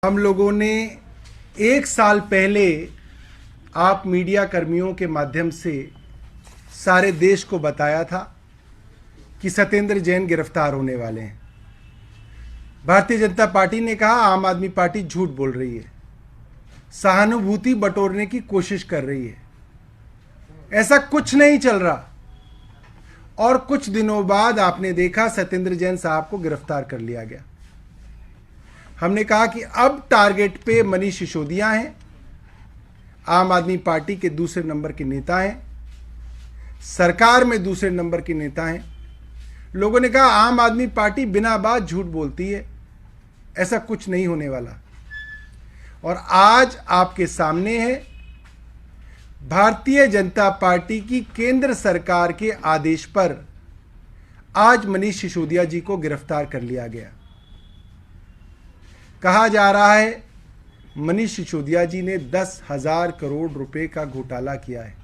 हम लोगों ने 1 साल पहले आप मीडिया कर्मियों के माध्यम से सारे देश को बताया था कि सत्येंद्र जैन गिरफ्तार होने वाले हैं। भारतीय जनता पार्टी ने कहा आम आदमी पार्टी झूठ बोल रही है, सहानुभूति बटोरने की कोशिश कर रही है। ऐसा कुछ नहीं चल रहा। और कुछ दिनों बाद आपने देखा सत्येंद्र जैन साहब को गिरफ्तार कर लिया गया। हमने कहा कि अब टारगेट पे मनीष सिसोदिया हैं, आम आदमी पार्टी के दूसरे नंबर के नेता हैं, सरकार में दूसरे नंबर के नेता हैं। लोगों ने कहा आम आदमी पार्टी बिना बात झूठ बोलती है, ऐसा कुछ नहीं होने वाला। और आज आपके सामने है भारतीय जनता पार्टी की केंद्र सरकार के आदेश पर आज मनीष सिसोदिया जी को गिरफ्तार कर लिया गया। कहा जा रहा है मनीष सिसोदिया जी ने 10,000 करोड़ रुपए का घोटाला किया है।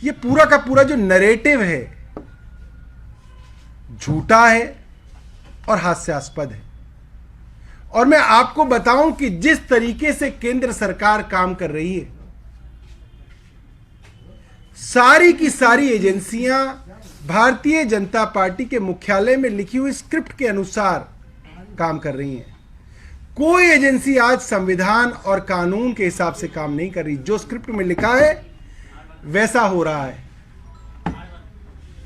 यह पूरा का पूरा जो नैरेटिव है झूठा है और हास्यास्पद है। और मैं आपको बताऊं कि जिस तरीके से केंद्र सरकार काम कर रही है, सारी की सारी एजेंसियां भारतीय जनता पार्टी के मुख्यालय में लिखी हुई स्क्रिप्ट के अनुसार काम कर रही हैं। कोई एजेंसी आज संविधान और कानून के हिसाब से काम नहीं कर रही। जो स्क्रिप्ट में लिखा है वैसा हो रहा है।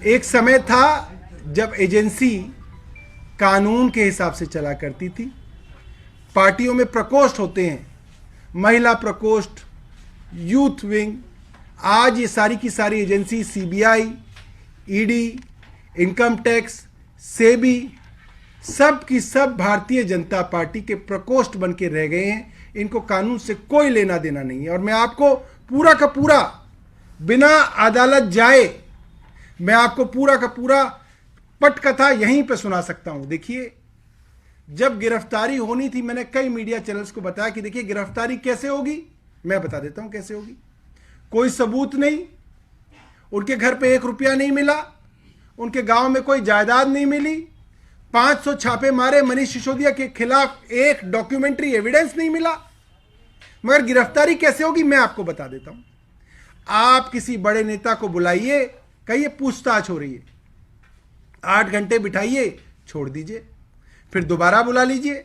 एक समय था जब एजेंसी कानून के हिसाब से चला करती थी। पार्टियों में प्रकोष्ठ होते हैं, महिला प्रकोष्ठ, यूथ विंग। आज ये सारी की सारी agency CBI, ED, income tax, SEBI, सब की सब भारतीय जनता पार्टी के प्रकोष्ठ बन के रह गए हैं। इनको कानून से कोई लेना देना नहीं है। और मैं आपको पूरा का पूरा बिना अदालत जाए मैं आपको पूरा का पूरा पटकथा यहीं पे सुना सकता हूं। देखिए, जब गिरफ्तारी होनी थी मैंने कई मीडिया चैनल्स को बताया कि देखिए गिरफ्तारी कैसे होगी। मैं बता देता हूं कैसे होगी। कोई सबूत नहीं, उनके घर पे 1 रुपया नहीं मिला, उनके गांव में कोई जायदाद नहीं मिली, 500 छापे मारे, मनीष सिसोदिया के खिलाफ एक डॉक्यूमेंट्री एविडेंस नहीं मिला। मगर गिरफ्तारी कैसे होगी मैं आपको बता देता हूं। आप किसी बड़े नेता को बुलाइए, कहिए पूछताछ हो रही है, 8 घंटे बिठाइए, छोड़ दीजिए, फिर दोबारा बुला लीजिए,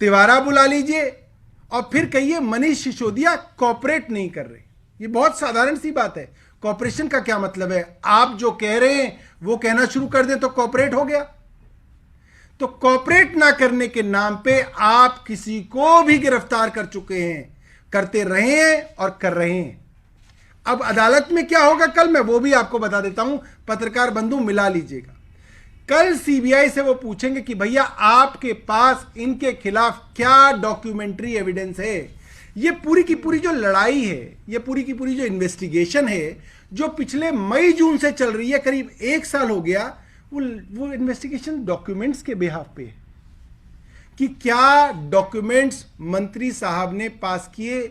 तिवारा बुला लीजिए और फिर कहिए मनीष सिसोदिया कॉपरेट नहीं कर रहे। ये बहुत साधारण सी बात है। कॉपरेशन का क्या मतलब है? आप जो कह रहे हैं वो कहना शुरू कर दें तो कॉपरेट हो गया। तो कॉपरेट ना करने के नाम पे आप किसी को भी गिरफ्तार कर चुके हैं, करते रहे हैं और कर रहे हैं। अब अदालत में क्या होगा कल, मैं वो भी आपको बता देता हूं। पत्रकार बंधु मिला लीजिएगा। कल सीबीआई से वो पूछेंगे कि भैया आपके पास इनके खिलाफ क्या डॉक्यूमेंट्री एविडेंस है। ये पूरी की पूरी जो लड़ाई है, ये पूरी की पूरी जो इन्वेस्टिगेशन है, जो पिछले मई जून से चल रही है, करीब 1 साल हो गया, वो इन्वेस्टिगेशन डॉक्यूमेंट्स के बिहाफ पे है कि क्या डॉक्यूमेंट्स मंत्री साहब ने पास किए,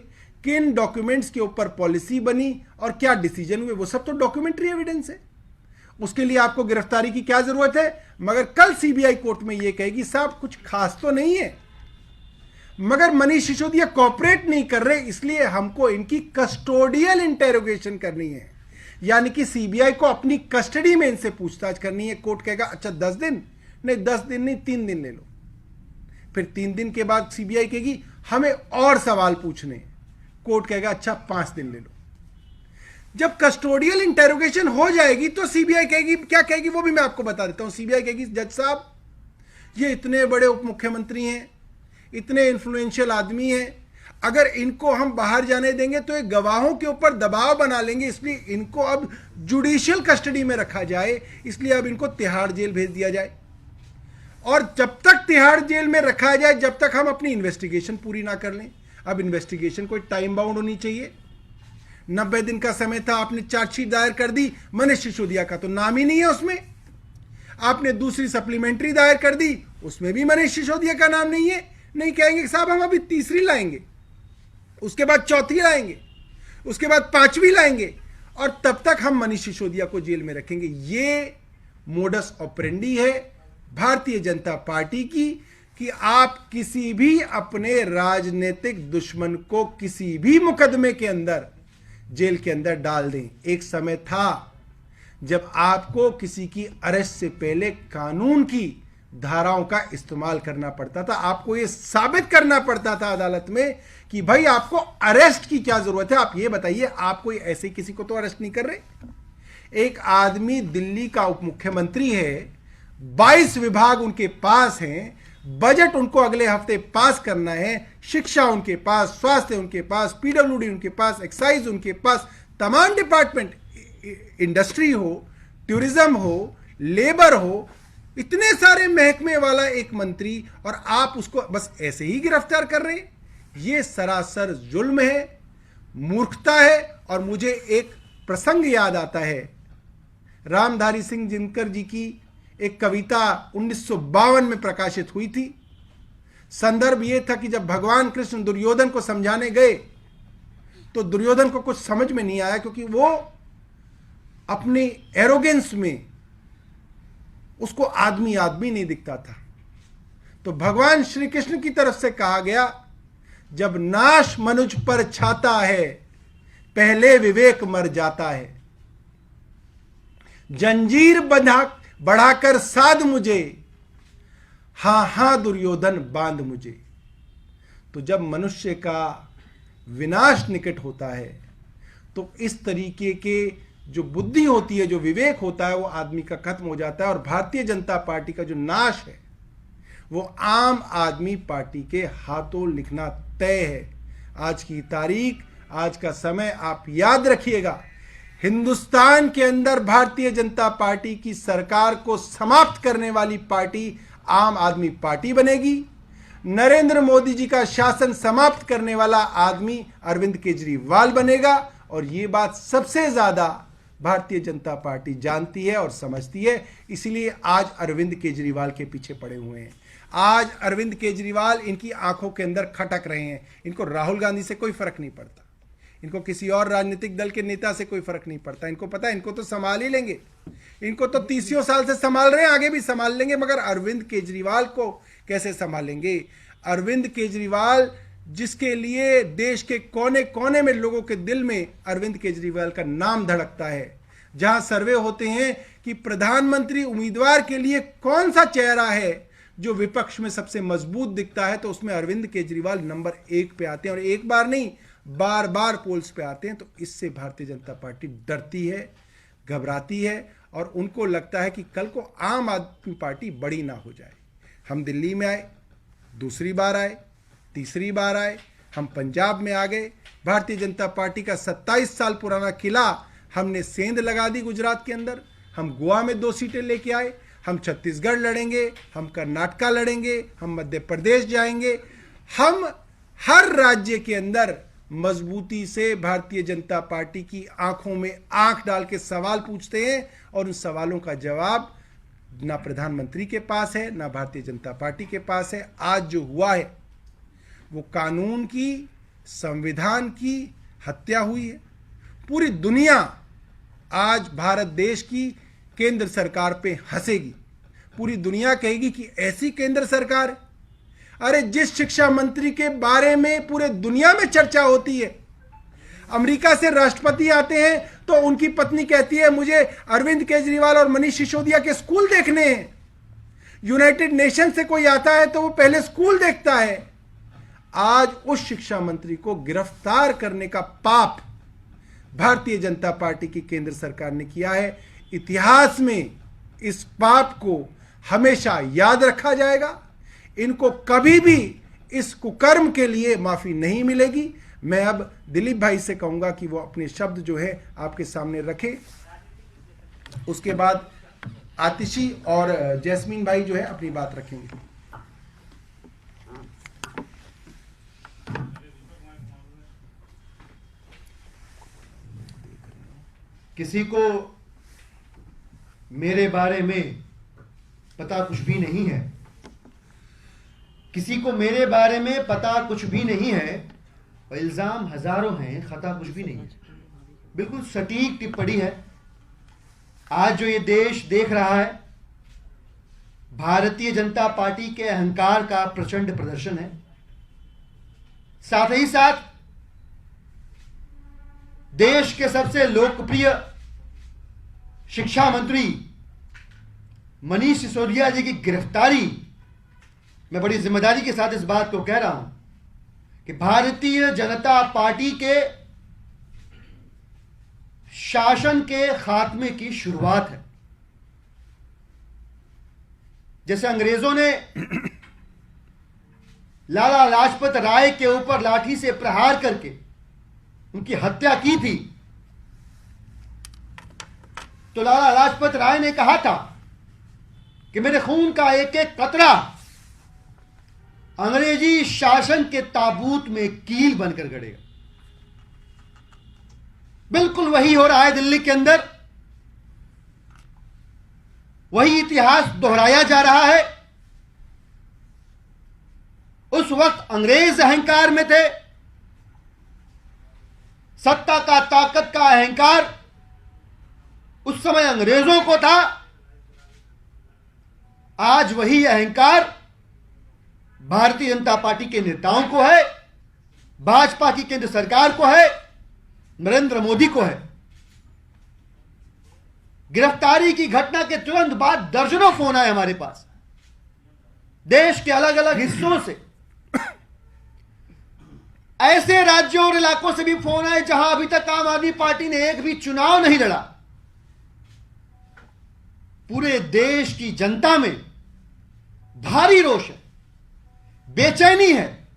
किन डॉक्यूमेंट्स के ऊपर पॉलिसी बनी और क्या डिसीजन हुए। वो सब तो डॉक्यूमेंट्री एविडेंस है। उसके लिए आपको गिरफ्तारी की क्या जरूरत है? मगर कल सीबीआई कोर्ट में यह कहेगी साहब कुछ खास तो नहीं है, मगर मनीष सिसोदिया कॉपरेट नहीं कर रहे, इसलिए हमको इनकी कस्टोडियल इंटेरोगेशन करनी है। यानी कि सीबीआई को अपनी कस्टडी में इनसे पूछताछ करनी है। कोर्ट कहेगा अच्छा 10 दिन नहीं, 10 दिन नहीं, 3 दिन ले लो। फिर 3 दिन के बाद सीबीआई कहेगी हमें और सवाल पूछने। कोर्ट कहेगा अच्छा 5 दिन ले लो। जब कस्टोडियल इंटेरोगेशन हो जाएगी तो सीबीआई कहेगी, क्या कहेगी वो भी मैं आपको बता देता हूं। सीबीआई कहेगी जज साहब ये इतने बड़े उप मुख्यमंत्री हैं, इतने इन्फ्लुएंशियल आदमी हैं, अगर इनको हम बाहर जाने देंगे तो ये गवाहों के ऊपर दबाव बना लेंगे, इसलिए इनको अब जुडिशियल कस्टडी में रखा जाए, इसलिए अब इनको तिहाड़ जेल भेज दिया जाए। और जब तक तिहाड़ जेल में रखा जाए, जब तक हम अपनी इन्वेस्टिगेशन पूरी ना कर लें। अब इन्वेस्टिगेशन कोई टाइम बाउंड होनी चाहिए। 90 दिन का समय था, आपने चार्जशीट दायर कर दी, मनीष सिसोदिया का तो नाम ही नहीं है उसमें। आपने दूसरी सप्लीमेंट्री दायर कर दी, उसमें भी मनीष सिसोदिया का नाम नहीं है। नहीं कहेंगे साहब हम अभी तीसरी लाएंगे, उसके बाद चौथी लाएंगे, उसके बाद 5वीं लाएंगे, और तब तक हम मनीष सिसोदिया को जेल में रखेंगे। ये मोडस ऑपरेंडी है भारतीय जनता पार्टी की कि आप किसी भी अपने राजनीतिक दुश्मन को किसी भी मुकदमे के अंदर जेल के अंदर डाल दें। एक समय था जब आपको किसी की अरेस्ट से पहले कानून की धाराओं का इस्तेमाल करना पड़ता था, आपको यह साबित करना पड़ता था अदालत में कि भाई आपको अरेस्ट की क्या जरूरत है, आप ये बताइए, आप कोई ऐसे किसी को तो अरेस्ट नहीं कर रहे। एक आदमी दिल्ली का उप मुख्यमंत्री है, 22 विभाग उनके पास हैं, बजट उनको अगले हफ्ते पास करना है, शिक्षा उनके पास, स्वास्थ्य उनके पास, पीडब्ल्यूडी उनके पास, एक्साइज उनके पास, तमाम डिपार्टमेंट, इंडस्ट्री हो, टूरिज्म हो, लेबर हो, इतने सारे महकमे वाला एक मंत्री, और आप उसको बस ऐसे ही गिरफ्तार कर रहे हैं। यह सरासर जुल्म है, मूर्खता है। और मुझे एक प्रसंग याद आता है, रामधारी सिंह दिनकर जी की एक कविता 1952 में प्रकाशित हुई थी। संदर्भ यह था कि जब भगवान कृष्ण दुर्योधन को समझाने गए तो दुर्योधन को कुछ समझ में नहीं आया, क्योंकि वो अपनी एरोगेंस में उसको आदमी आदमी नहीं दिखता था। तो भगवान श्री कृष्ण की तरफ से कहा गया, जब नाश मनुज पर छाता है, पहले विवेक मर जाता है। जंजीर बढ़ाकर साध मुझे, हां हां दुर्योधन बांध मुझे। तो जब मनुष्य का विनाश निकट होता है तो इस तरीके के जो बुद्धि होती है, जो विवेक होता है, वो आदमी का खत्म हो जाता है। और भारतीय जनता पार्टी का जो नाश है वो आम आदमी पार्टी के हाथों लिखना तय है। आज की तारीख, आज का समय आप याद रखिएगा, हिंदुस्तान के अंदर भारतीय जनता पार्टी की सरकार को समाप्त करने वाली पार्टी आम आदमी पार्टी बनेगी। नरेंद्र मोदी जी का शासन समाप्त करने वाला आदमी अरविंद केजरीवाल बनेगा। और ये बात सबसे ज्यादा भारतीय जनता पार्टी जानती है और समझती है, इसलिए आज अरविंद केजरीवाल के पीछे पड़े हुए हैं। आज अरविंद केजरीवाल इनकी आंखों के अंदर खटक रहे हैं। इनको राहुल गांधी से कोई फर्क नहीं पड़ता, इनको किसी और राजनीतिक दल के नेता से कोई फर्क नहीं पड़ता। इनको पता है इनको तो संभाल ही लेंगे, इनको तो 30 साल से संभाल रहे हैं, आगे भी संभाल लेंगे, मगर अरविंद केजरीवाल को कैसे संभालेंगे। अरविंद केजरीवाल, जिसके लिए देश के कोने कोने में लोगों के दिल में अरविंद केजरीवाल का नाम धड़कता है, जहां सर्वे होते हैं कि प्रधानमंत्री उम्मीदवार के लिए कौन सा चेहरा है जो विपक्ष में सबसे मजबूत दिखता है, तो उसमें अरविंद केजरीवाल नंबर 1 पे आते हैं। और एक बार नहीं, बार बार पोल्स पे आते हैं। तो इससे भारतीय जनता पार्टी डरती है, घबराती है, और उनको लगता है कि कल को आम आदमी पार्टी बड़ी ना हो जाए। हम दिल्ली में आए, दूसरी बार आए, तीसरी बार आए, हम पंजाब में आ गए। भारतीय जनता पार्टी का 27 साल पुराना किला हमने सेंध लगा दी गुजरात के अंदर। हम गोवा में 2 सीटें लेके आए, हम छत्तीसगढ़ लड़ेंगे, हम कर्नाटका लड़ेंगे, हम मध्य प्रदेश जाएंगे। हम हर राज्य के अंदर मजबूती से भारतीय जनता पार्टी की आंखों में आंख डाल के सवाल पूछते हैं, और उन सवालों का जवाब ना प्रधानमंत्री के पास है, ना भारतीय जनता पार्टी के पास है। आज जो हुआ है वो कानून की, संविधान की हत्या हुई है। पूरी दुनिया आज भारत देश की केंद्र सरकार पे हंसेगी। पूरी दुनिया कहेगी कि ऐसी केंद्र सरकार। अरे जिस शिक्षा मंत्री के बारे में पूरे दुनिया में चर्चा होती है, अमेरिका से राष्ट्रपति आते हैं तो उनकी पत्नी कहती है मुझे अरविंद केजरीवाल और मनीष सिसोदिया के स्कूल देखने हैं। यूनाइटेड नेशन से कोई आता है तो वो पहले स्कूल देखता है। आज उस शिक्षा मंत्री को गिरफ्तार करने का पाप भारतीय जनता पार्टी की केंद्र सरकार ने किया है। इतिहास में इस पाप को हमेशा याद रखा जाएगा। इनको कभी भी इस कुकर्म के लिए माफी नहीं मिलेगी। मैं अब दिलीप भाई से कहूंगा कि वो अपने शब्द जो है आपके सामने रखें। उसके बाद आतिशी और जैस्मीन भाई जो है अपनी बात रखेंगे। किसी को मेरे बारे में पता कुछ भी नहीं है, किसी को मेरे बारे में पता कुछ भी नहीं है, और इल्जाम हजारों हैं, खता कुछ भी नहीं है। बिल्कुल सटीक टिप्पणी है। आज जो ये देश देख रहा है, भारतीय जनता पार्टी के अहंकार का प्रचंड प्रदर्शन है। साथ ही साथ देश के सबसे लोकप्रिय शिक्षा मंत्री मनीष सिसोदिया जी की गिरफ्तारी, मैं बड़ी जिम्मेदारी के साथ इस बात को कह रहा हूं कि भारतीय जनता पार्टी के शासन के खात्मे की शुरुआत है। जैसे अंग्रेजों ने लाला लाजपत राय के ऊपर लाठी से प्रहार करके उनकी हत्या की थी, तो लाला लाजपत राय ने कहा था कि मेरे खून का एक एक कतरा अंग्रेजी शासन के ताबूत में कील बनकर गड़ेगा। बिल्कुल वही हो रहा है दिल्ली के अंदर। वही इतिहास दोहराया जा रहा है। उस वक्त अंग्रेज अहंकार में थे, सत्ता का ताकत का अहंकार उस समय अंग्रेजों को था। आज वही अहंकार भारतीय जनता पार्टी के नेताओं को है, भाजपा की केंद्र सरकार को है, नरेंद्र मोदी को है। गिरफ्तारी की घटना के तुरंत बाद दर्जनों फोन आए हमारे पास, देश के अलग अलग हिस्सों से, ऐसे राज्यों और इलाकों से भी फोन आए जहां अभी तक आम आदमी पार्टी ने एक भी चुनाव नहीं लड़ा। पूरे देश की जनता में भारी रोष है, बेचैनी है,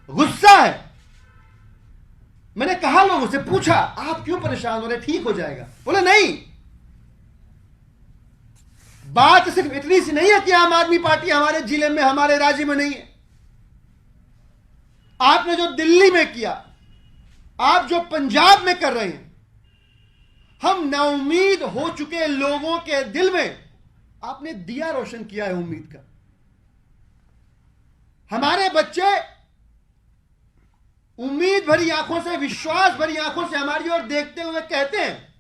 गुस्सा है। मैंने कहा, लोगों से पूछा, आप क्यों परेशान हो रहे, ठीक हो जाएगा? बोले नहीं, बात सिर्फ इतनी सी नहीं है कि आम आदमी पार्टी हमारे जिले में, हमारे राज्य में नहीं है। आपने जो दिल्ली में किया, आप जो पंजाब में कर रहे हैं, हम नाउम्मीद हो चुके लोगों के दिल में आपने दिया रोशन किया है उम्मीद का। हमारे बच्चे उम्मीद भरी आंखों से, विश्वास भरी आंखों से हमारी ओर देखते हुए कहते हैं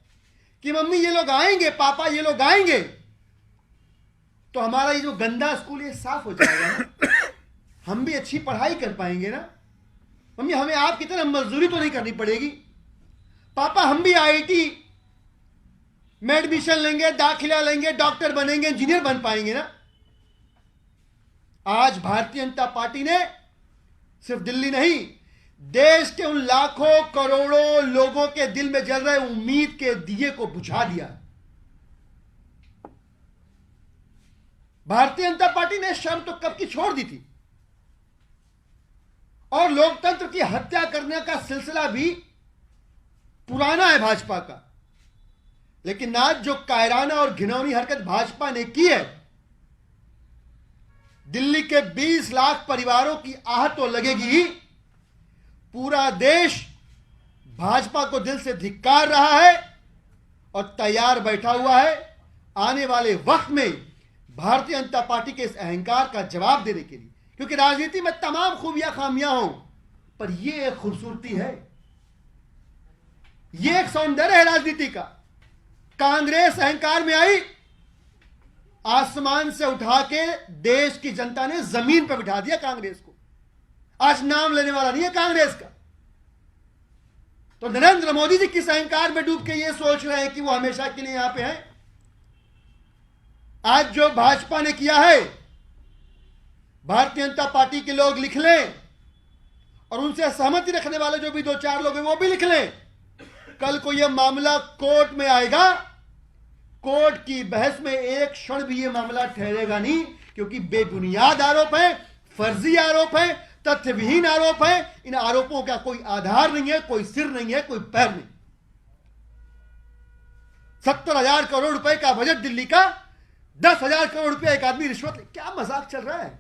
कि मम्मी ये लोग आएंगे, पापा ये लोग आएंगे, तो हमारा ये जो गंदा स्कूल ये साफ हो जाएगा ना, हम भी अच्छी पढ़ाई कर पाएंगे ना। मम्मी हमें आपकी तरह मजदूरी तो नहीं करनी पड़ेगी। पापा हम भी आईआईटी में एडमिशन लेंगे, दाखिला लेंगे, डॉक्टर बनेंगे, इंजीनियर बन पाएंगे ना। आज भारतीय जनता पार्टी ने सिर्फ दिल्ली नहीं, देश के उन लाखों करोड़ों लोगों के दिल में जल रहे उम्मीद के दिए को बुझा दिया। भारतीय जनता पार्टी ने शर्म तो कब की छोड़ दी थी, और लोकतंत्र की हत्या करने का सिलसिला भी पुराना है भाजपा का। लेकिन आज जो कायराना और घिनौनी हरकत भाजपा ने की है, दिल्ली के 20 लाख परिवारों की आहट तो लगेगी ही। पूरा देश भाजपा को दिल से धिक्कार रहा है और तैयार बैठा हुआ है आने वाले वक्त में भारतीय जनता पार्टी के इस अहंकार का जवाब देने के लिए। क्योंकि राजनीति में तमाम खूबियां खामियां हों, पर यह एक खूबसूरती है, यह एक सौंदर्य है राजनीति का। कांग्रेस अहंकार में आई, आसमान से उठा के देश की जनता ने जमीन पर बिठा दिया कांग्रेस को। आज नाम लेने वाला नहीं है कांग्रेस का। तो नरेंद्र मोदी जी किस अहंकार में डूब के ये सोच रहे हैं कि वो हमेशा के लिए यहां पे हैं। आज जो भाजपा ने किया है, भारतीय जनता पार्टी के लोग लिख लें, और उनसे सहमति रखने वाले जो भी 2-4 लोग हैं वो भी लिख लें। कल को यह मामला कोर्ट में आएगा, कोर्ट की बहस में एक क्षण भी यह मामला ठहरेगा नहीं, क्योंकि बेबुनियाद आरोप है, फर्जी आरोप है, तथ्य विहीन आरोप है। इन आरोपों का कोई आधार नहीं है, कोई सिर नहीं है, कोई पैर नहीं। 70,000 करोड़ रुपए का बजट दिल्ली का, 10,000 करोड़ रुपए एक आदमी रिश्वत ले, क्या मजाक चल रहा है?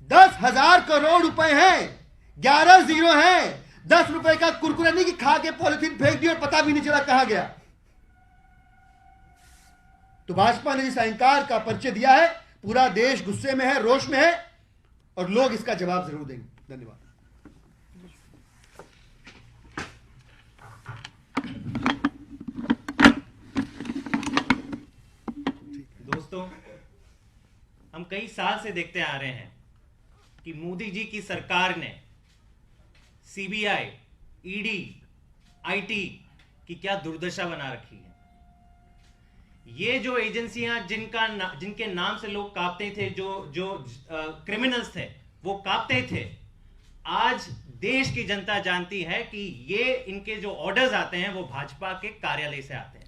10,000 करोड़ रुपए हैं, 11 जीरो हैं। 10 रुपए का कुरकुरे नहीं कि खा के पॉलिथीन फेंक दी और पता भी नहीं चला कहां गया। तो भाजपा ने जिस अहंकार का परिचय दिया है, पूरा देश गुस्से में है, रोष में है, और लोग इसका जवाब जरूर देंगे। धन्यवाद। दोस्तों, हम कई साल से देखते आ रहे हैं कि मोदी जी की सरकार ने सीबीआई, ईडी, आईटी की क्या दुर्दशा बना रखी है। ये जो एजेंसियां जिनके नाम से लोग कांपते थे, जो क्रिमिनल्स थे वो कांपते थे, आज देश की जनता जानती है कि ये इनके जो ऑर्डर्स आते हैं वो भाजपा के कार्यालय से आते हैं।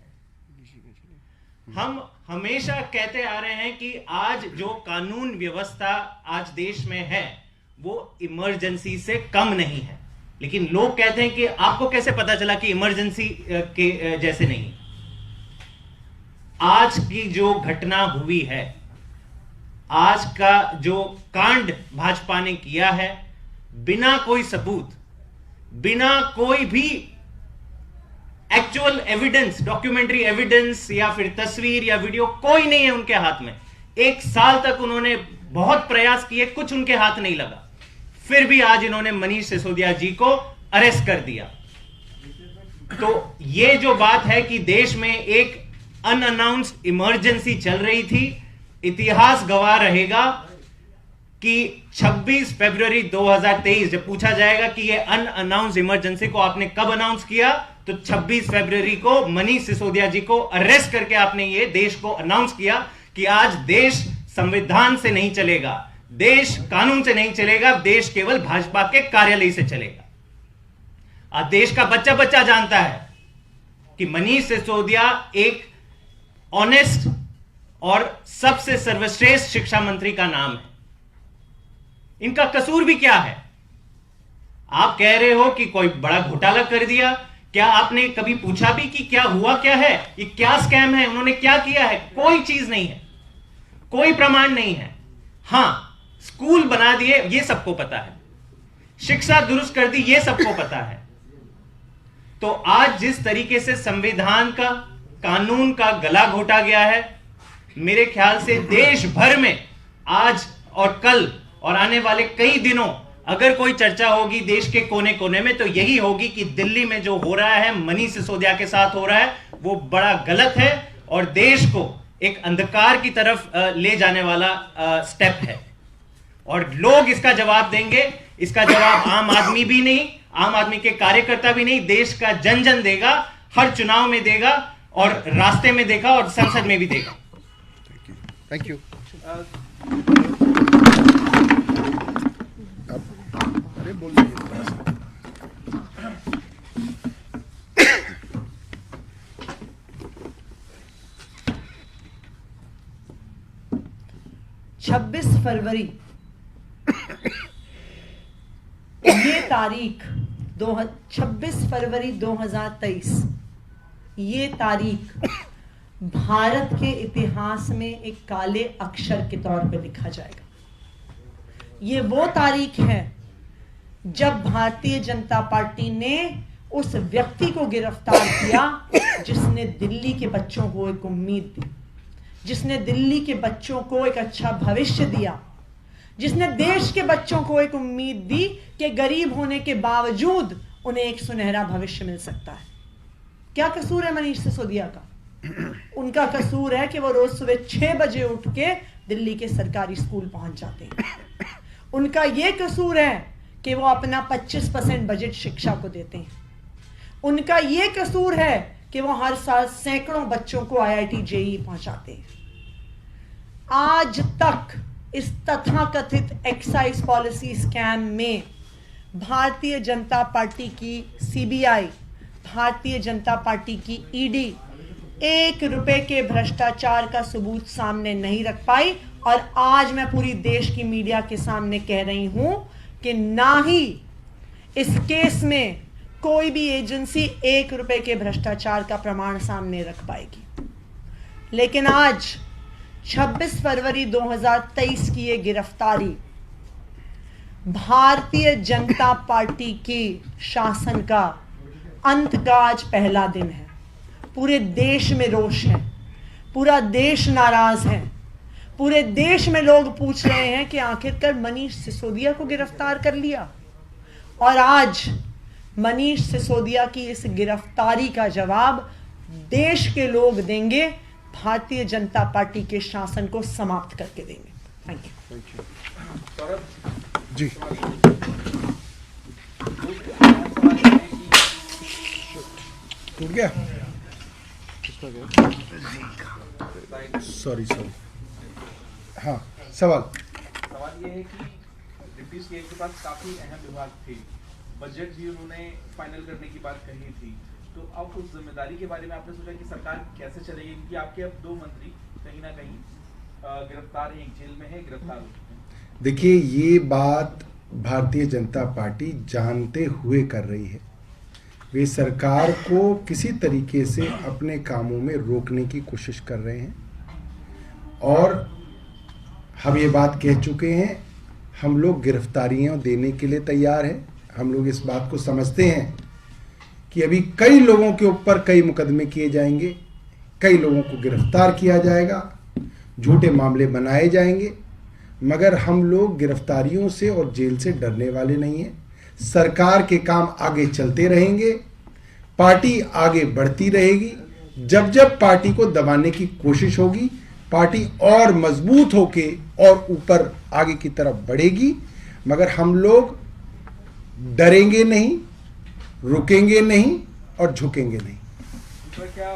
हम हमेशा कहते आ रहे हैं कि आज जो कानून व्यवस्था आज देश में है वो इमरजेंसी से कम नहीं है, लेकिन लोग कहते हैं कि आपको कैसे पता चला कि इमरजेंसी के जैसे नहीं। आज की जो घटना हुई है, आज का जो कांड भाजपा ने किया है, बिना कोई सबूत, बिना कोई भी एक्चुअल एविडेंस, डॉक्यूमेंट्री एविडेंस या फिर तस्वीर या वीडियो कोई नहीं है उनके हाथ में। 1 साल तक उन्होंने बहुत प्रयास किए, कुछ उनके हाथ नहीं लगा, फिर भी आज इन्होंने मनीष सिसोदिया जी को अरेस्ट कर दिया। तो ये जो बात है कि देश में एक अनअनाउंस्ड इमरजेंसी चल रही थी, इतिहास गवाह रहेगा कि 26 फरवरी 2023 जब पूछा जाएगा कि ये अनअनाउंस्ड इमरजेंसी को आपने कब अनाउंस किया, तो 26 फरवरी को मनीष सिसोदिया जी को अरेस्ट करके आपने ये देश को अनाउंस किया कि आज देश संविधान से नहीं चलेगा, देश कानून से नहीं चलेगा, देश केवल भाजपा के कार्यालय से चलेगा। आज देश का बच्चा बच्चा जानता है कि मनीष सिसोदिया एक ऑनेस्ट और सबसे सर्वश्रेष्ठ शिक्षा मंत्री का नाम है। इनका कसूर भी क्या है? आप कह रहे हो कि कोई बड़ा घोटाला कर दिया, क्या आपने कभी पूछा भी कि क्या हुआ क्या है, ये क्या स्कैम है, उन्होंने क्या किया है? कोई चीज नहीं है, कोई प्रमाण नहीं है। हां, स्कूल बना दिए ये सबको पता है, शिक्षा दुरुस्त कर दी ये सबको पता है। तो आज जिस तरीके से संविधान का, कानून का गला घोटा गया है, मेरे ख्याल से देश भर में आज और कल और आने वाले कई दिनों अगर कोई चर्चा होगी देश के कोने कोने में, तो यही होगी कि दिल्ली में जो हो रहा है, मनीष सिसोदिया के साथ हो रहा है, वो बड़ा गलत है और देश को एक अंधकार की तरफ ले जाने वाला स्टेप है। और लोग इसका जवाब देंगे। इसका जवाब आम आदमी भी नहीं, आम आदमी के कार्यकर्ता भी नहीं, देश का जन जन देगा, हर चुनाव में देगा और रास्ते में देगा और संसद में भी देगा। Thank you. अरे बोलिए। 26 फरवरी ये तारीख 26 फरवरी 2023 ये तारीख भारत के इतिहास में एक काले अक्षर के तौर पर लिखा जाएगा। ये वो तारीख है जब भारतीय जनता पार्टी ने उस व्यक्ति को गिरफ्तार किया जिसने दिल्ली के बच्चों को एक उम्मीद दी, जिसने दिल्ली के बच्चों को एक अच्छा भविष्य दिया, जिसने देश के बच्चों को एक उम्मीद दी कि गरीब होने के बावजूद उन्हें एक सुनहरा भविष्य मिल सकता है। क्या कसूर है मनीष सिसोदिया का? उनका कसूर है कि वो रोज सुबह 6 बजे उठ के दिल्ली के सरकारी स्कूल पहुंच जाते हैं। उनका यह कसूर है कि वो अपना 25% बजट शिक्षा को देते हैं। उनका यह कसूर है कि वो हर साल सैकड़ों बच्चों को IIT JEE पहुंचाते हैं। आज तक इस तथाकथित एक्साइज पॉलिसी स्कैम में भारतीय जनता पार्टी की CBI, भारतीय जनता पार्टी की ED 1 रुपए के भ्रष्टाचार का सबूत सामने नहीं रख पाई। और आज मैं पूरी देश की मीडिया के सामने कह रही हूं कि ना ही इस केस में कोई भी एजेंसी 1 रुपए के भ्रष्टाचार का प्रमाण सामने रख पाएगी। लेकिन आज 26 फरवरी 2023 की ये गिरफ्तारी भारतीय जनता पार्टी की शासन का अंत का आज पहला दिन है। पूरे देश में रोष है, पूरा देश नाराज है, पूरे देश में लोग पूछ रहे हैं कि आखिरकार मनीष सिसोदिया को गिरफ्तार कर लिया। और आज मनीष सिसोदिया की इस गिरफ्तारी का जवाब देश के लोग देंगे, भारतीय जनता पार्टी के शासन को समाप्त करके देंगे। Thank you. जी टूट गया, सॉरी हाँ सवाल ये है कि डिप्टी सीएम के पास काफी अहम विभाग थे, बजट भी उन्होंने फाइनल करने की बात कही थी, तो अब उस जिम्मेदारी के बारे में आपने सोचा कि सरकार कैसे चलेगी, क्योंकि आपके अब 2 मंत्री कहीं ना कहीं गिरफ्तार हैं, एक जेल में है, गिरफ्तार हो चुके हैं। देखिए ये बात भारतीय जनता पार्टी जानते हुए कर रही है। वे सरकार को किसी तरीके से अपने कामों में रोकने की कोशिश कर रहे हैं और हम ये बात कह चुके हैं, हम लोग गिरफ्तारियां देने के लिए तैयार हैं। हम लोग इस बात को समझते हैं कि अभी कई लोगों के ऊपर कई मुकदमे किए जाएंगे, कई लोगों को गिरफ्तार किया जाएगा, झूठे मामले बनाए जाएंगे, मगर हम लोग गिरफ्तारियों से और जेल से डरने वाले नहीं हैं। सरकार के काम आगे चलते रहेंगे, पार्टी आगे बढ़ती रहेगी। जब जब पार्टी को दबाने की कोशिश होगी, पार्टी और मजबूत होके और ऊपर आगे की तरफ बढ़ेगी, मगर हम लोग डरेंगे नहीं, रुकेंगे नहीं और झुकेंगे नहीं। तो क्या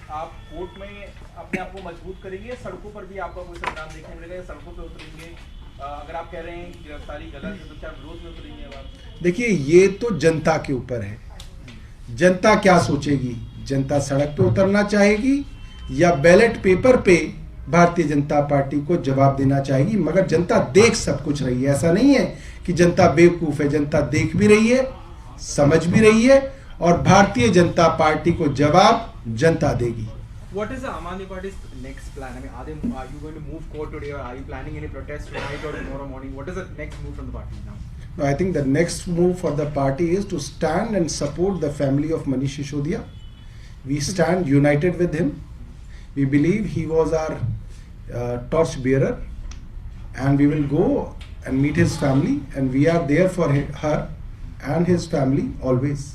आप कोर्ट में अपने आप को मजबूत करेंगे, सड़कों पर भी आपका कोई संग्राम देखने मिलेगा, या सड़कों पे उतरेंगे? अगर आप कह रहे हैं कि गिरफ्तारी गलत है तो क्या विरोध में उतरेंगे अब आप? देखिए ये तो जनता के ऊपर है, जनता क्या सोचेगी। जनता सड़क पे उतरना चाहेगी या बैलेट पेपर पे भारतीय जनता पार्टी को जवाब देना चाहेगी, मगर जनता देख सब कुछ रही है। ऐसा नहीं है कि जनता बेवकूफ़ है, जनता देख भी रही है, समझ भी रही है और भारतीय जनता पार्टी को जवाब जनता देगी। What is the Aam Aadmi Party's next plan? I mean, are you going to move court today, or are you planning any protest tonight or tomorrow morning? What is the next move from the party now? No, I think the next move for the party is to stand and support the family of Manish Sisodia. We stand united with him. We believe he was our torch bearer, and we will go and meet his family, and we are there for her and his family always.